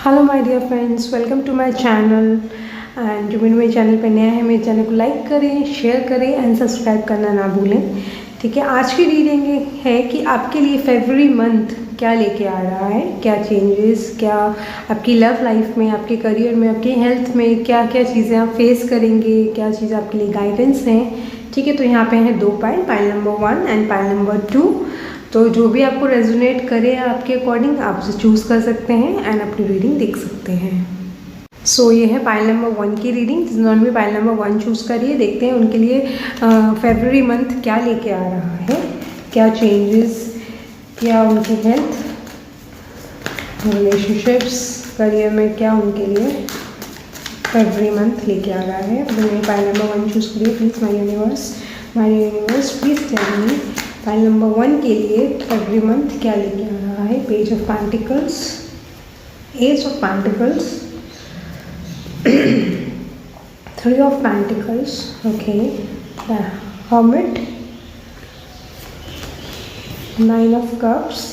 Hello my dear friends, welcome to my channel. And जो मेरे channel पर नया है, मेरे चैनल को लाइक करें, शेयर करें एंड सब्सक्राइब करना ना भूलें। ठीक है, आज की रीडिंग है कि आपके लिए फरवरी मंथ क्या लेके आ रहा है, क्या चेंजेस, क्या आपकी लव लाइफ में, आपके करियर में, आपकी हेल्थ में क्या क्या चीज़ें आप फेस करेंगे, क्या चीज़ आपके लिए गाइडेंस हैं। ठीक है, तो यहाँ पे हैं 2 pile number 1 and pile number 2। तो जो भी आपको रेजोनेट करे आपके अकॉर्डिंग आप उसे चूज़ कर सकते हैं एंड अपनी रीडिंग देख सकते हैं। सो ये है पाइल नंबर 1 की रीडिंग। जिन्होंने भी पाइल नंबर 1 चूज़ करिए, देखते हैं उनके लिए फरवरी मंथ क्या लेके आ रहा है, क्या चेंजेस, क्या उनकी हेल्थ, रिलेशनशिप्स, करियर में क्या उनके लिए फरवरी मंथ लेके आ रहा है। जिन्होंने पाइल नंबर 1 चूज़ करिए, please my universe please tell me pile number 1 के लिए फरवरी मंथ क्या लेके आ रहा है। Page of pentacles, ace of pentacles, 3 of pentacles, okay, the hermit, 9 of cups,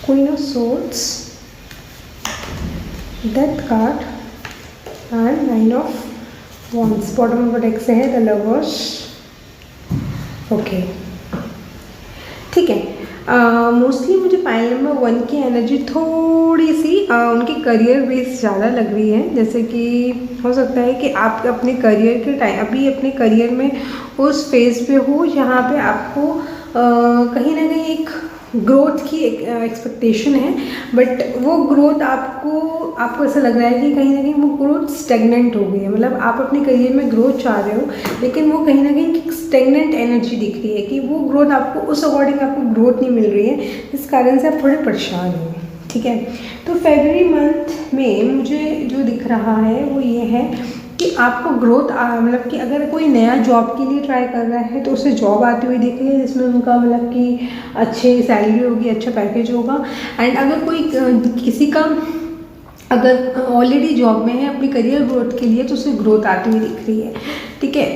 queen of swords, death card and 9 of wands. Bottom of the deck से है the lovers. Okay, ठीक है। मोस्टली मुझे पाइल नंबर 1 की energy थोड़ी सी उनके career base ज़्यादा लग रही है। जैसे कि हो सकता है कि आप अपने करियर के टाइम, अभी अपने करियर में उस फेज़ पे हो जहाँ पे आपको कहीं ना कहीं एक ग्रोथ की एक्सपेक्टेशन है, बट वो ग्रोथ आपको ऐसा लग रहा है कि कहीं ना कहीं वो ग्रोथ स्टेगनेंट हो गई है। मतलब आप अपने करियर में ग्रोथ चाह रहे हो, लेकिन वो कहीं ना कहीं स्टेगनेंट एनर्जी दिख रही है कि वो ग्रोथ आपको उस अकॉर्डिंग आपको ग्रोथ नहीं मिल रही है, जिस कारण से आप थोड़े परेशान हो। ठीक है, तो फरवरी मंथ में मुझे जो दिख रहा है वो ये है कि आपको ग्रोथ मतलब कि अगर कोई नया जॉब के लिए ट्राई कर रहा है तो उसे जॉब आती हुई दिख रही है, जिसमें उनका मतलब कि अच्छे सैलरी होगी, अच्छा पैकेज होगा। एंड अगर कोई किसी का अगर ऑलरेडी जॉब में है अपनी करियर ग्रोथ के लिए, तो उसे ग्रोथ आती हुई दिख रही है। ठीक है,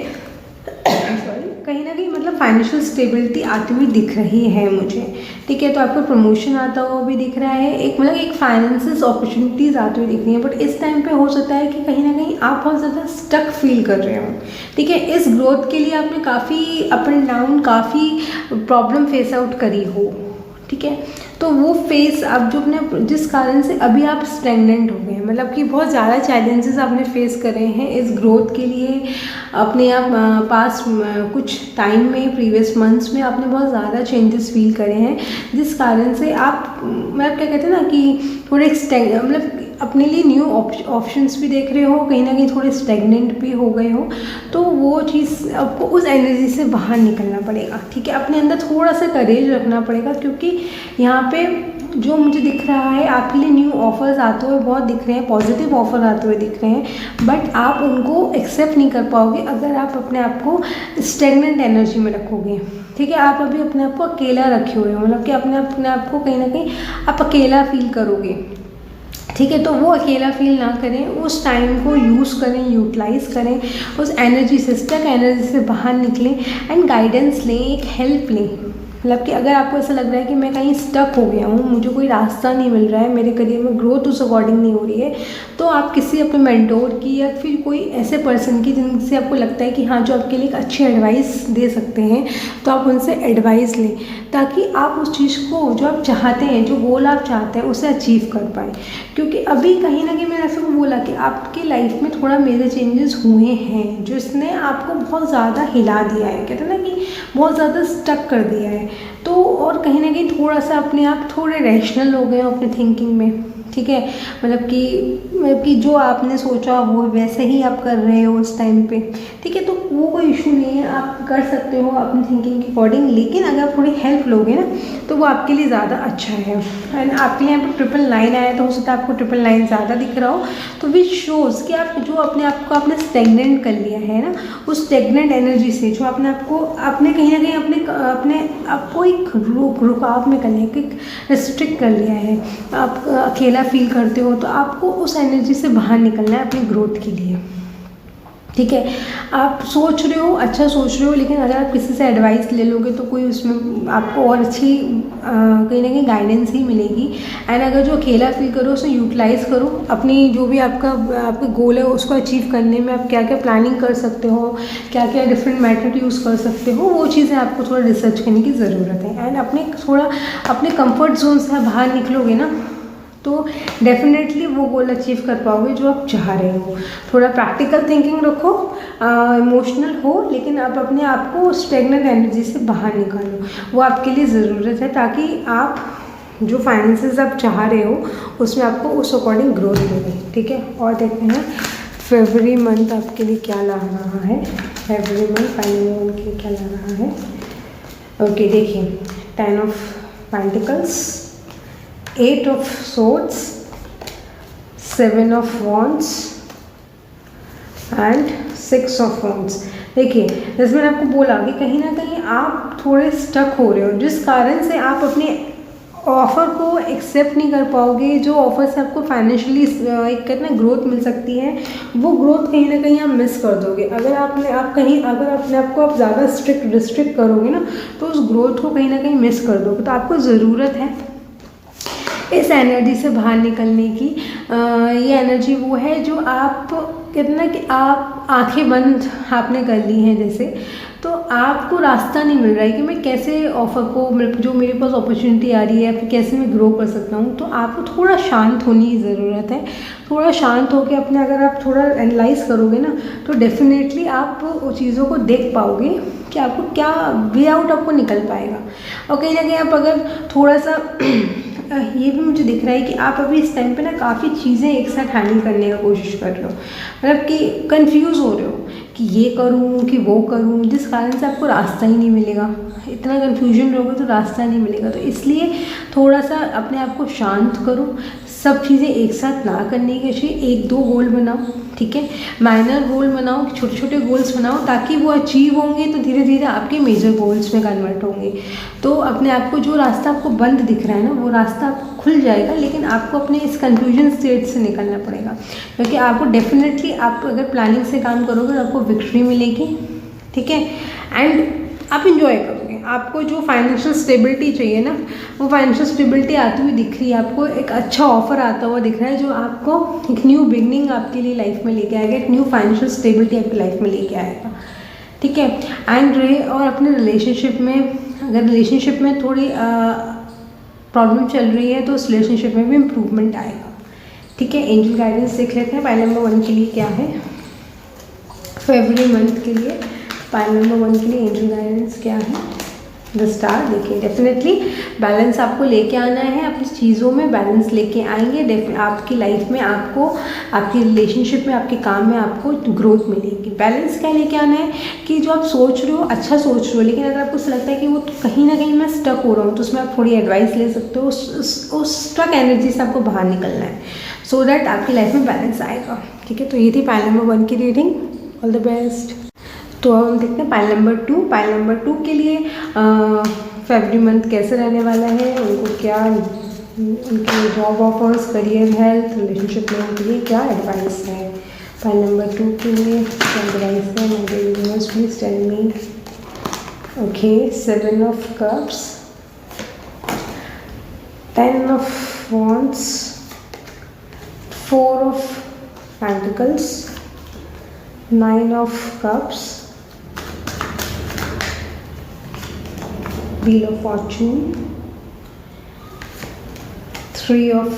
सॉरी, कहीं ना कहीं मतलब फाइनेंशियल स्टेबिलिटी आती हुई दिख रही है मुझे। ठीक है, तो आपको प्रमोशन आता हुआ भी दिख रहा है, एक मतलब एक फाइनेंशियल अपॉर्चुनिटीज़ आती हुई दिख रही है। बट इस टाइम पे हो सकता है कि कहीं ना कहीं आप बहुत ज़्यादा स्टक फील कर रहे हो। ठीक है, इस ग्रोथ के लिए आपने काफ़ी अप एंड डाउन, काफ़ी प्रॉब्लम फेस आउट करी हो। ठीक है, तो वो फेस आप जो अपने जिस कारण से अभी आप स्टेगनेंट हो गए, मतलब कि बहुत ज़्यादा चैलेंजेस आपने फेस करे हैं इस ग्रोथ के लिए। अपने आप पास कुछ टाइम में, प्रीवियस मंथ्स में आपने बहुत ज़्यादा चेंजेस फील करे हैं, जिस कारण से आप मतलब क्या कहते हैं ना कि थोड़े मतलब अपने लिए न्यू ऑप्शंस भी देख रहे हो, कहीं ना कहीं थोड़े स्टेगनेंट भी हो गए हो। तो वो चीज़ आपको उस एनर्जी से बाहर निकलना पड़ेगा। ठीक है, अपने अंदर थोड़ा सा करेज रखना पड़ेगा, क्योंकि यहाँ पे जो मुझे दिख रहा है आपके लिए न्यू ऑफर्स आते हुए बहुत दिख रहे हैं, पॉजिटिव ऑफर आते हुए दिख रहे हैं, बट आप उनको एक्सेप्ट नहीं कर पाओगे अगर आप अपने आप को स्टेगनेंट एनर्जी में रखोगे। ठीक है, आप अभी अपने आप को अकेला रखे हुए हो, मतलब कि अपने आप को कहीं ना कहीं आप अकेला फील करोगे। ठीक है, तो वो अकेला फील ना करें, उस टाइम को यूज़ करें, यूटिलाइज़ करें, उस एनर्जी से, स्टक एनर्जी से बाहर निकलें एंड गाइडेंस लें, एक हेल्प लें। मतलब कि अगर आपको ऐसा लग रहा है कि मैं कहीं स्टक हो गया हूँ, मुझे कोई रास्ता नहीं मिल रहा है, मेरे करियर में ग्रोथ उस अकॉर्डिंग नहीं हो रही है, तो आप किसी अपने मेंटोर की या फिर कोई ऐसे पर्सन की जिनसे आपको लगता है कि हाँ, जो आपके लिए एक अच्छी एडवाइस दे सकते हैं, तो आप उनसे एडवाइस लें, ताकि आप उस चीज़ को जो आप चाहते हैं, जो गोल आप चाहते हैं, उसे अचीव कर पाएँ। क्योंकि अभी कहीं ना कहीं मैंने ऐसा बोला कि आपकी लाइफ में थोड़ा मेजर चेंजेस हुए हैं, जिसने आपको बहुत ज़्यादा हिला दिया है, कहते हैं ना कि बहुत ज़्यादा स्टक कर दिया है। तो और कहीं ना कहीं थोड़ा सा अपने आप थोड़े रैशनल हो गए हो अपने थिंकिंग में। ठीक है, मतलब कि जो आपने सोचा हो वैसे ही आप कर रहे हो उस टाइम पे। ठीक है, तो वो कोई इशू नहीं है, आप कर सकते हो अपनी थिंकिंग के अकॉर्डिंग, लेकिन अगर आप थोड़ी हेल्प लोगे ना तो वो आपके लिए ज़्यादा अच्छा है। एंड आपके लिए यहाँ पर 999 आया, तो हो सकता है आपको 999 ज़्यादा दिख रहा हो, तो विच शोज़ कि आप जो अपने आप को आपने स्टेगनेंट कर लिया है ना, उस स्टेगनेंट एनर्जी से जो आपने आपने कहीं ना कहीं अपने आपको एक रुकाव में कर लिया, एक रिस्ट्रिक्ट कर लिया है, आप अकेला फील करते हो, तो आपको उस एनर्जी से बाहर निकलना है अपनी ग्रोथ के लिए। ठीक है। आप सोच रहे हो, अच्छा सोच रहे हो, लेकिन अगर आप किसी से एडवाइस ले लोगे तो कोई उसमें आपको और अच्छी कहीं ना कहीं गाइडेंस ही मिलेगी। एंड अगर जो अकेला फील करो उसे यूटिलाइज़ करो, अपनी जो भी आपका गोल है उसको अचीव करने में आप क्या क्या प्लानिंग कर सकते हो, क्या क्या डिफरेंट मेथड यूज़ कर सकते हो, वो चीज़ें आपको थोड़ा रिसर्च करने की ज़रूरत है। एंड अपने कंफर्ट जोन से बाहर निकलोगे ना तो डेफिनेटली वो गोल अचीव कर पाओगे जो आप चाह रहे हो। थोड़ा प्रैक्टिकल थिंकिंग रखो, इमोशनल हो, लेकिन आप अपने आप को स्टेगनेंट एनर्जी से बाहर निकालो, वो आपके लिए ज़रूरत है, ताकि आप जो फाइनेंसेस आप चाह रहे हो उसमें आपको उस अकॉर्डिंग ग्रोथ मिले। ठीक है, और देखते हैं फरवरी मंथ आपके लिए क्या ला रहा है। फरवरी मंथ फाइनल मंथ के लिए क्या ला रहा है। ओके, देखिए 10 of pentacles, 8 of swords, 7 of wands and 6 of wands। देखिए, जैसे मैंने आपको बोला कि कहीं ना कहीं आप थोड़े स्टक हो रहे हो, जिस कारण से आप अपने ऑफ़र को एक्सेप्ट नहीं कर पाओगे। जो ऑफ़र से आपको फाइनेंशियली एक कहते हैं ग्रोथ मिल सकती है, वो ग्रोथ कहीं ना कहीं आप मिस कर दोगे। अगर अगर अपने आप को आप ज़्यादा रिस्ट्रिक्ट करोगे ना तो उस ग्रोथ को कहीं ना कहीं मिस कर दोगे। तो आपको ज़रूरत है इस एनर्जी से बाहर निकलने की। ये एनर्जी वो है जो आप कितना कि आप आंखें बंद आपने कर ली हैं जैसे, तो आपको रास्ता नहीं मिल रहा है कि मैं कैसे ऑफ़र को, जो मेरे पास अपॉर्चुनिटी आ रही है, फिर कैसे मैं ग्रो कर सकता हूँ। तो आपको थोड़ा शांत होने की ज़रूरत है। थोड़ा शांत होकर अपने अगर आप थोड़ा एनालाइज करोगे ना तो डेफिनेटली आप वो चीज़ों को देख पाओगे कि आपको क्या वे आउट आपको निकल पाएगा। और कहीं ना कहीं आप अगर थोड़ा सा ये भी मुझे दिख रहा है कि आप अभी इस टाइम पे ना काफ़ी चीज़ें एक साथ हैंडल करने का कोशिश कर रहे हो, मतलब कि कंफ्यूज हो रहे हो कि ये करूँ कि वो करूँ, जिस कारण से आपको रास्ता ही नहीं मिलेगा। इतना कन्फ्यूजन रहोगे तो रास्ता नहीं मिलेगा। तो इसलिए थोड़ा सा अपने आप को शांत करो, सब चीज़ें एक साथ ना करने के चाहिए। 1-2 गोल बनाओ, ठीक है, माइनर गोल बनाओ, छोटे छोटे गोल्स बनाओ, ताकि वो अचीव होंगे तो धीरे धीरे आपके मेजर गोल्स में कन्वर्ट होंगे। तो अपने आप को जो रास्ता आपको बंद दिख रहा है ना वो रास्ता आपको खुल जाएगा, लेकिन आपको अपने इस कन्फ्यूजन स्टेट से निकलना पड़ेगा। क्योंकि आपको डेफिनेटली, आप अगर प्लानिंग से काम करोगे तो आपको विक्ट्री मिलेगी, ठीक है, एंड आप इंजॉय करोगे। आपको जो फाइनेंशियल स्टेबिलिटी चाहिए ना, वो फाइनेंशियल स्टेबिलिटी आती हुई दिख रही है, आपको एक अच्छा ऑफर आता हुआ दिख रहा है जो आपको एक न्यू बिगनिंग आपके लिए लाइफ में लेके आएगा, एक न्यू फाइनेंशियल स्टेबिलिटी आपकी लाइफ में लेके आएगा, ठीक है। एंड और अपने रिलेशनशिप में, अगर रिलेशनशिप में थोड़ी प्रॉब्लम चल रही है तो उस रिलेशनशिप में भी इम्प्रूवमेंट आएगा, ठीक है। एंजल गाइडेंस देख लेते हैं पाइल नंबर 1 के लिए क्या है। फरवरी मंथ के लिए पाइल नंबर 1 के लिए एंजल गाइडेंस क्या है। द स्टार, देखिए डेफिनेटली बैलेंस आपको लेके आना है, अपनी चीज़ों में बैलेंस लेके आएंगे। आपकी लाइफ में आपको, आपकी रिलेशनशिप में, आपके काम में आपको ग्रोथ मिलेगी। बैलेंस क्या लेके आना है कि जो आप सोच रहे हो अच्छा सोच रहे हो, लेकिन अगर आपको ऐसा लगता है कि वो कहीं ना कहीं मैं स्टक हो रहा हूँ तो उसमें आप थोड़ी एडवाइस ले सकते हो। उस स्टक एनर्जी से आपको बाहर निकलना है, सो दैट आपकी लाइफ में बैलेंस आएगा, ठीक है। तो ये थी पाइल नंबर 1 की रीडिंग। All the best. तो अब हम देखते हैं पाइल नंबर 2। पाइल नंबर 2 के लिए फरवरी मंथ कैसे रहने वाला है, उनको क्या, उनके job offers, career, health, relationship में उनके लिए क्या एडवाइस है। पाइल नंबर 2 के लिए क्या एडवाइस है, my dear universe please tell me. Okay, 7 of cups, 10 of wands, 4 of pentacles, 9 of cups, Wheel of Fortune, 3 of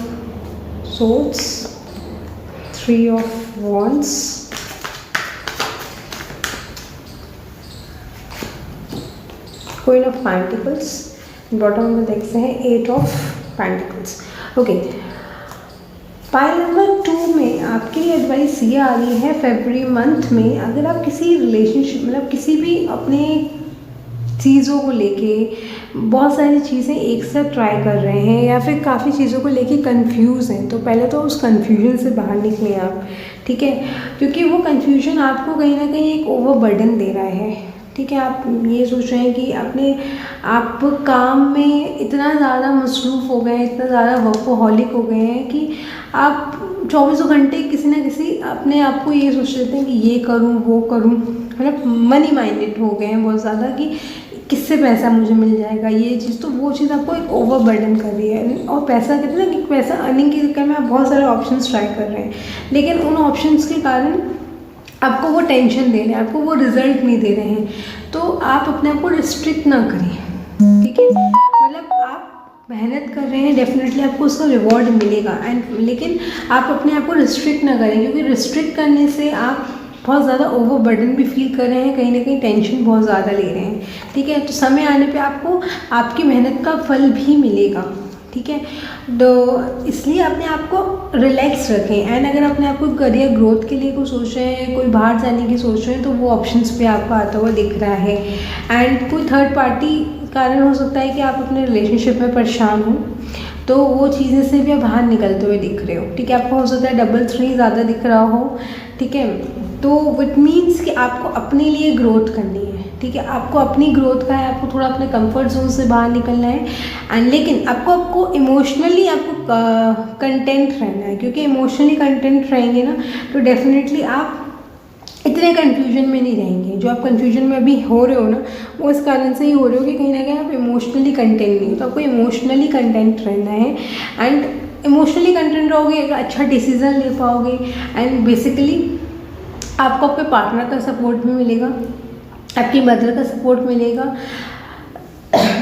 Swords, 3 of Wands, Queen of Pentacles, bottom में देख सकते हैं 8 of Pentacles। Okay, pile number 2 में आपके लिए advice ये आ रही है फरवरी मंथ में, अगर आप किसी रिलेशनशिप, मतलब किसी भी अपने चीज़ों को लेके बहुत सारी चीज़ें एक साथ ट्राई कर रहे हैं या फिर काफ़ी चीज़ों को लेके कंफ्यूज हैं, तो पहले तो उस कंफ्यूजन से बाहर निकलें आप, ठीक है, क्योंकि वो कंफ्यूजन आपको कहीं ना कहीं एक ओवरबर्डन दे रहा है, ठीक है, आप ये सोच रहे हैं कि अपने आप काम में इतना ज़्यादा मसरूफ़ हो गए हैं, इतना ज़्यादा वर्कोहॉलिक हो गए हैं कि आप चौबीसों घंटे किसी ना किसी अपने आप को ये सोच लेते हैं कि ये करूँ वो करूँ, मतलब मनी माइंडेड हो गए हैं बहुत ज़्यादा कि किससे पैसा मुझे मिल जाएगा, ये चीज़ तो वो चीज़ आपको एक ओवर बर्डन कर रही है। और पैसा कहते हैं ना कि पैसा अर्निंग के चक्कर में आप बहुत सारे ऑप्शंस ट्राई कर रहे हैं, लेकिन उन ऑप्शंस के कारण आपको वो टेंशन दे रहे हैं, आपको वो रिजल्ट नहीं दे रहे हैं। तो आप अपने आप को रिस्ट्रिक्ट ना करें, ठीक है। मतलब आप मेहनत कर रहे हैं, डेफिनेटली आपको उसका रिवॉर्ड मिलेगा, एंड लेकिन आप अपने आप को रिस्ट्रिक्ट ना करें, क्योंकि रिस्ट्रिक्ट करने से आप बहुत ज़्यादा ओवर बर्डन भी फील कर रहे हैं, कहीं ना कहीं टेंशन बहुत ज़्यादा ले रहे हैं, ठीक है। तो समय आने पे आपको आपकी मेहनत का फल भी मिलेगा, ठीक है। तो इसलिए अपने आप को रिलैक्स रखें। एंड अगर अपने आप को करियर ग्रोथ के लिए कुछ सोच रहे हैं, कोई बाहर जाने की सोच रहे हैं, तो वो ऑप्शंस पे आपको आता हुआ दिख रहा है। एंड कोई थर्ड पार्टी कारण हो सकता है कि आप अपने रिलेशनशिप में परेशान हो, तो वो चीज़ें से भी आप बाहर निकलते हुए दिख रहे हो, ठीक है। आपको हो सकता है डबल 3 ज़्यादा दिख रहा हो, ठीक है। तो विट मीन्स कि आपको अपने लिए ग्रोथ करनी है, ठीक है। आपको अपनी ग्रोथ का है, आपको थोड़ा अपने कंफर्ट जोन से बाहर निकलना है, एंड लेकिन आपको इमोशनली आपको कंटेंट रहना है, क्योंकि इमोशनली कंटेंट रहेंगे ना तो डेफिनेटली आप इतने कन्फ्यूजन में नहीं रहेंगे। जो आप कन्फ्यूजन में अभी हो रहे हो ना, वो इस कारण से ही हो रहे हो कि कहीं ना कहीं आप इमोशनली कंटेंट नहीं हो। तो आपको इमोशनली कंटेंट रहना है, एंड इमोशनली कंटेंट रहोगे, एक अच्छा डिसीजन ले पाओगे, एंड बेसिकली आपको अपने पार्टनर का सपोर्ट भी मिलेगा, आपकी मदर का सपोर्ट मिलेगा,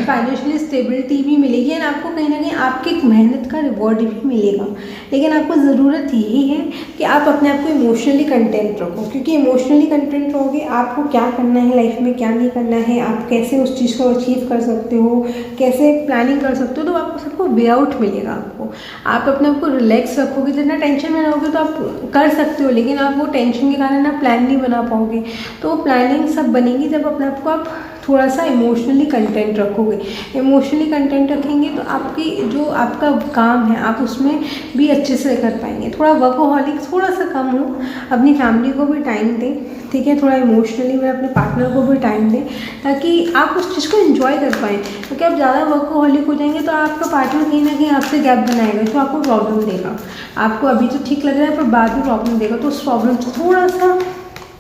फाइनेंशियली स्टेबिलिटी भी मिलेगी, एंड आपको कहीं ना कहीं आपकी मेहनत का रिवॉर्ड भी मिलेगा। लेकिन आपको ज़रूरत यही है कि आप अपने आप को इमोशनली कंटेंट रखो, क्योंकि इमोशनली कंटेंट रहोगे, आपको क्या करना है लाइफ में, क्या नहीं करना है, आप कैसे उस चीज़ को अचीव कर सकते हो, कैसे प्लानिंग कर सकते हो, तो आपको सबको वे आउट मिलेगा। आपको आप अपने आप को रिलैक्स रखोगे, जितना टेंशन में रहोगे तो आप कर सकते हो, लेकिन आप वो टेंशन के कारण आप प्लान नहीं बना पाओगे। तो वो प्लानिंग सब बनेगी जब अपने आप को आप थोड़ा सा इमोशनली कंटेंट रखोगे। इमोशनली कंटेंट रखेंगे तो आपकी जो आपका काम है आप उसमें भी अच्छे से कर पाएंगे। थोड़ा वर्कोहॉलिक थोड़ा सा कम हो, अपनी फैमिली को भी टाइम दें, ठीक है। थोड़ा इमोशनली में अपने पार्टनर को भी टाइम दें, ताकि आप उस चीज़ को एंजॉय कर पाएँ। क्योंकि आप ज़्यादा वर्कोहॉलिक हो जाएंगे तो आपका पार्टनर कहीं ना कहीं आपसे गैप बनाएगा, तो आपको प्रॉब्लम देगा। आपको अभी तो ठीक लग रहा है पर बाद में प्रॉब्लम देगा, तो उस प्रॉब्लम से थोड़ा सा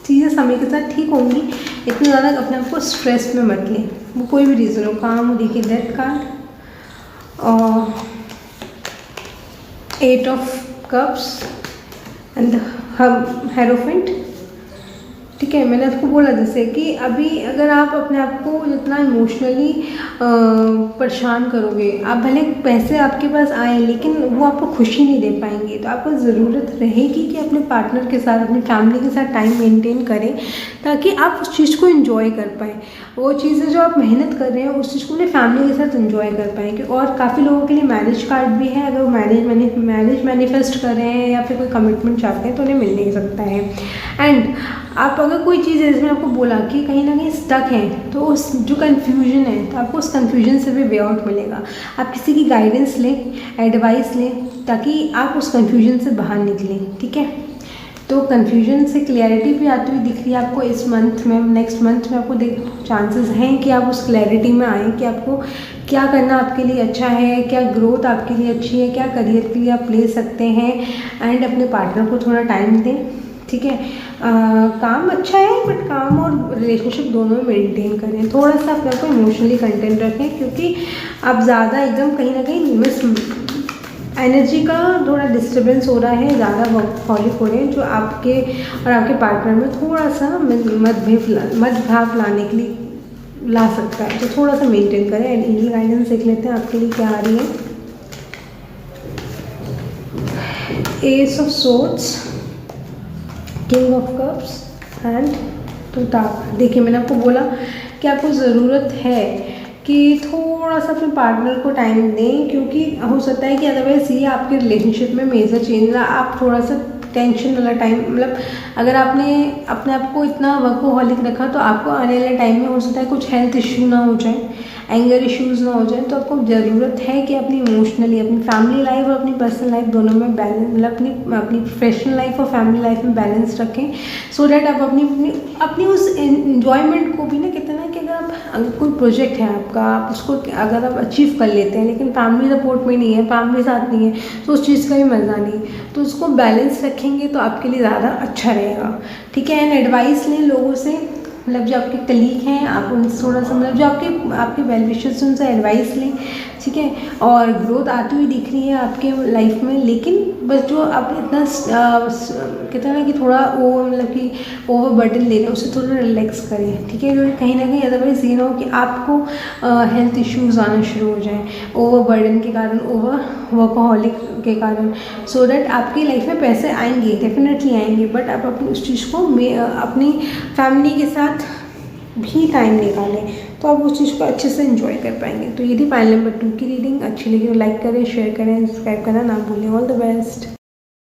चीज़ें समय के साथ ठीक होंगी। इतना ज़्यादा अपने आप को स्ट्रेस में मत लें, वो कोई भी रीज़न हो। काम हो, देखिए डेथ कार्ड और 8 ऑफ कप्स एंड हेरोफेंट, ठीक है। मैंने आपको बोला जैसे कि अभी अगर आप अपने आप को जितना इमोशनली परेशान करोगे, आप भले पैसे आपके पास आए लेकिन वो आपको खुशी नहीं दे पाएंगे। तो आपको ज़रूरत रहेगी कि अपने पार्टनर के साथ, अपनी फैमिली के साथ टाइम मेंटेन करें, ताकि आप उस चीज़ को एंजॉय कर पाएँ। वो चीज़ें जो आप मेहनत कर रहे हैं उस चीज़ को अपनी फैमिली के साथ एंजॉय कर पाएंगे। और काफ़ी लोगों के लिए मैरिज कार्ड भी है, अगर वो मैरिज मैनिफेस्ट कर रहे हैं या फिर कोई कमिटमेंट चाहते हैं तो उन्हें मिल नहीं सकता है। एंड आप अगर कोई चीज़ है जिसमें आपको बोला कि कहीं ना कहीं स्टक है, तो उस जो कन्फ्यूजन है तो आपको उस कन्फ्यूजन से भी वे आउट मिलेगा। आप किसी की गाइडेंस लें, एडवाइस लें, ताकि आप उस कन्फ्यूजन से बाहर निकलें, ठीक है। तो कन्फ्यूजन से क्लैरिटी भी आती हुई दिख रही है आपको इस मंथ में। नेक्स्ट मंथ में आपको चांसेस हैं कि आप उस क्लैरिटी में आएँ कि आपको क्या करना आपके लिए अच्छा है, क्या ग्रोथ आपके लिए अच्छी है, क्या करियर के लिए आप ले सकते हैं। एंड अपने पार्टनर को थोड़ा टाइम दें, ठीक है। काम अच्छा है बट काम और रिलेशनशिप दोनों में मेंटेन करें। थोड़ा सा अपने आप को इमोशनली कंटेंट रखें, क्योंकि आप ज़्यादा एकदम कहीं ना कहीं मिस एनर्जी का थोड़ा डिस्टर्बेंस हो रहा है, ज़्यादा वर्कहॉलिक हो रहे हैं, जो आपके और आपके पार्टनर में थोड़ा सा मतभाव लाने के लिए ला सकता है। तो थोड़ा सा मेंटेन करें। एंड एंजल गाइडेंस देख लेते हैं आपके लिए क्या आ रही है। Ace of swords, king of cups and to tower. देखिए मैंने आपको बोला कि आपको ज़रूरत है कि थोड़ा सा अपने पार्टनर को टाइम दें, क्योंकि हो सकता है कि अदरवाइज़ ये आपके रिलेशनशिप में मेजर चेंज ना, आप थोड़ा सा टेंशन वाला टाइम, मतलब अगर आपने अपने आप को इतना वर्कोहॉलिक रखा तो आपको आने वाले टाइम में हो सकता है कुछ हेल्थ इश्यू ना हो जाए। एंगर इश्यूज़ ना हो जाए। तो आपको ज़रूरत है कि अपनी इमोशनली अपनी फैमिली लाइफ और अपनी पर्सनल लाइफ दोनों में बैलेंस, मतलब अपनी प्रोफेशनल लाइफ और फैमिली लाइफ में बैलेंस रखें, सो डैट आप अपनी उस इन्जॉयमेंट को भी ना, कहते हैं ना कि अगर कोई प्रोजेक्ट है आपका, आप उसको अगर आप अचीव कर लेते हैं लेकिन फैमिली सपोर्ट में नहीं है, फैमिली साथ नहीं है, तो उस चीज़ का भी मज़ा नहीं। तो उसको बैलेंस रखेंगे तो आपके लिए ज़्यादा अच्छा रहेगा, ठीक है। एंड एडवाइस लें लोगों से, मतलब जो आपके कलीग हैं आप उनसे थोड़ा सा, मतलब जो आपके वेल विशर्स उनसे एडवाइस लें, ठीक है। और ग्रोथ आती हुई दिख रही है आपके लाइफ में, लेकिन बस जो आप इतना कहते हैं ना कि थोड़ा वो, मतलब कि ओवर बर्डन ले रहे हैं, उसे थोड़ा रिलैक्स करें, ठीक है। जो कहीं ना कहीं अदरवाइज ये ना हो कि आपको हेल्थ इश्यूज़ आना शुरू हो जाएं ओवर बर्डन के कारण, ओवर वर्कहॉलिक के कारण, सो दैट आपकी लाइफ में पैसे आएंगे, डेफिनेटली आएंगे, बट आप अपनी उस चीज़ को अपनी फैमिली के साथ भी टाइम निकालें तो आप उस चीज़ को अच्छे से एंजॉय कर पाएंगे। तो ये थी फाइल नंबर 2 की रीडिंग। अच्छी लगी तो लाइक करें, शेयर करें, सब्सक्राइब करना ना भूलें। All the best.